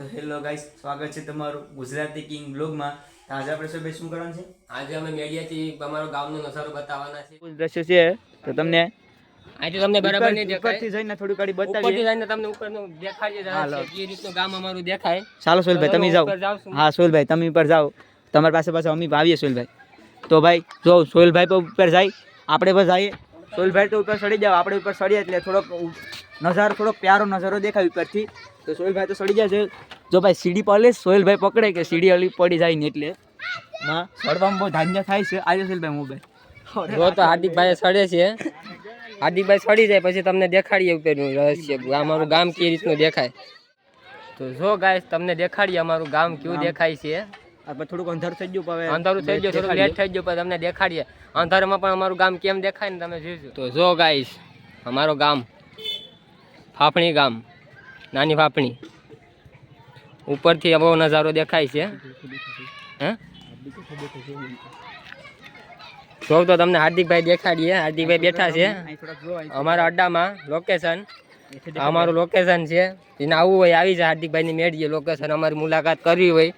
તો hello guys, સ્વાગત છે તમારું ગુજરાતી કિંગ બ્લોગમાં. તો આજે આપણે શું શું કરવાનું છે? આજે અમે મેડિયાથી અમારો ગામનો નજારો બતાવવાના છે. દ્રશ્ય છે તો તમને આજે તમને બરાબર નહીં દેખાય. ઉપરથી જઈને થોડી ઘડી ઉપરથી બતાવીએ. જઈને તમને ઉપરનું દેખાડી રહ્યા છે. જે રીતનું ગામ અમારું દેખાય. ચાલો સોહેલભાઈ તમે જાઓ. હા સોહેલભાઈ તમે ઉપર જાઓ. તમારી પાસે પાછા અમે આવીએ સોહેલભાઈ. તો ભાઈ જો સોહેલભાઈ તો ઉપર જાય, આપણે બસ જઈએ. સોહેલભાઈ તો ઉપર ચડી જાવ, આપણે ઉપર ચડીએ એટલે થોડોક નજારો, થોડોક પ્યારો નજારો દેખાય ઉપરથી. તો સોહેલભાઈ તો ચડી જાય છે. જો ભાઈ સીડી પર લે, સોહેલભાઈ પકડે કે સીડી અલી પડી જાય ને એટલે માં ચડવામાં બહુ ધાન્ય થાય છે. આજે સોહેલભાઈ મોબાઈલ જો તો હાર્દિકભાઈ સડે છે. હાર્દિકભાઈ સડી જાય પછી તમને દેખાડીએ ઉપરનું રહસ્ય અમારું ગામ કેવી રીતનું દેખાય. તો જો ગાઈસ તમને દેખાડીએ અમારું ગામ કેવું દેખાય છે. આપણે થોડુંક અંધારું થઈ ગયું, હવે અંધારું થઈ ગયું, થોડુંક લેટ થઈ ગયું, પણ તમને દેખાડીએ અંધારામાં પણ અમારું ગામ કેમ દેખાય ને તમે જોઈજો. તો જો ગાઈસ અમારું ગામ ફાફણી ગામ, નાની ફાફણી, ઉપરથી બહુ નજારો દેખાય છે. હે જો તો તમને હાર્દિકભાઈ દેખાડીએ. હાર્દિકભાઈ બેઠા છે અમારા અડ્ડામાં. લોકેશન અમારું લોકેશન છે. એને આવવું હોય આવી જાય હાર્દિકભાઈની મેળીએ. લોકેશન અમારી મુલાકાત કરવી હોય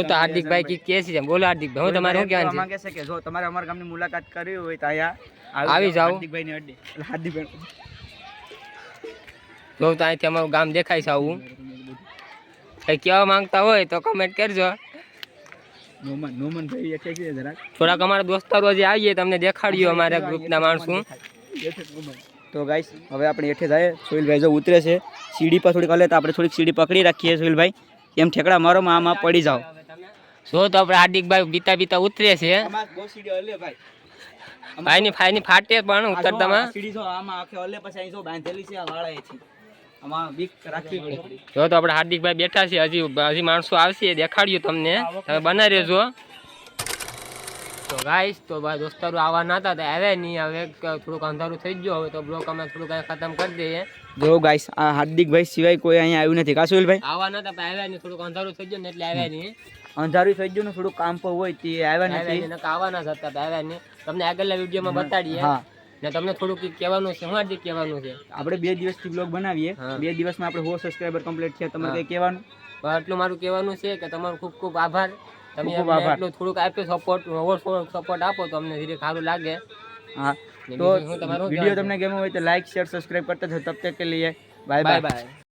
તો હાર્દિકભાઈ કી કે છે. બોલો હાર્દિકભાઈ, હું તમારે શું કહેવાનું માંગે છે કે જો તમારે અમારા ગામની મુલાકાત કરવી હોય તો અહીંયા આવી જાઓ. હાર્દિકભાઈની અડ્ડે. હાર્દિકભાઈ જો તો અહીંથી અમારું ગામ દેખાય છે. આવું કંઈ કહેવા માંગતા હોય તો કમેન્ટ કરજો. નોમન ભાઈ એટલે કે જરાક થોડાક અમારા દોસ્તારો જે આવીએ તમને દેખાડ્યું અમારા ગ્રુપના માણસો. તો ગાઈસ હવે આપણે હેઠે જાય. સોહેલભાઈ જો ઉતરે છે સીડી પર, થોડીક હલે તો આપણે થોડીક સીડી પકડી રાખીએ. સોહેલભાઈ એમ ઠેકડા મારો આમાં પડી જાઓ. જો તો આપણે હાર્દિકભાઈ બીતા બીતા ઉતરે છે. ભાઈની ફાટે પણ ઉતરતામાં. સીડી જો આમાં આખે હલે પછી અહીં જો બાંધેલી છે આ વાળાએથી. આમાં બીક રાખવી પડે. જો તો આપણે હાર્દિકભાઈ બેઠા છે. હજી માણસો આવશે, દેખાડ્યું તમને. તમે બનાવી રહેજો. તો ગાઈસ તો ભાઈ દોસ્તારો આવવાના હતા તો આવ્યા નહીં. હવે થોડુંક અંધારું થઈ ગયું. હવે તો બ્લોક અમે થોડુંક ખતમ કરી દઈએ. જો ગાઈસ આ હાર્દિકભાઈ સિવાય કોઈ અહીંયા આવ્યું નથી. કા સોહેલભાઈ આવવાના હતા પણ આવ્યા નહીં. થોડુંક અંધારું થઈ ગયું ને એટલે આવ્યા નહીં. અંધારું થઈ ગયું ને થોડુંક કામ પર હોય તે આવ્યા નથી. આવવાના જ હતા આવ્યા નહીં. તમને આગળના વિડીયોમાં બતાડીએ. હા ને તમને થોડુંક કહેવાનું છે. હું હાર્દિક કહેવાનું છે. આપણે 2 દિવસથી બ્લોગ બનાવીએ. 2 દિવસમાં આપણે 100 સબસ્ક્રાઇબર કમ્પ્લીટ થયા. તમારે કંઈ કહેવાનું? એટલું મારું કહેવાનું છે કે તમારો ખૂબ ખૂબ આભાર. તમે એટલું થોડુંક આપ્યો સપોર્ટ, સપોર્ટ આપો તો અમને ધીરે સારું લાગે. હા તો વિડીયો તમને ગમ્યો હોય તો લાઈક શેર સબસ્ક્રાઇબ કરતા થો. તબ તક કે લીએ બાય બાય.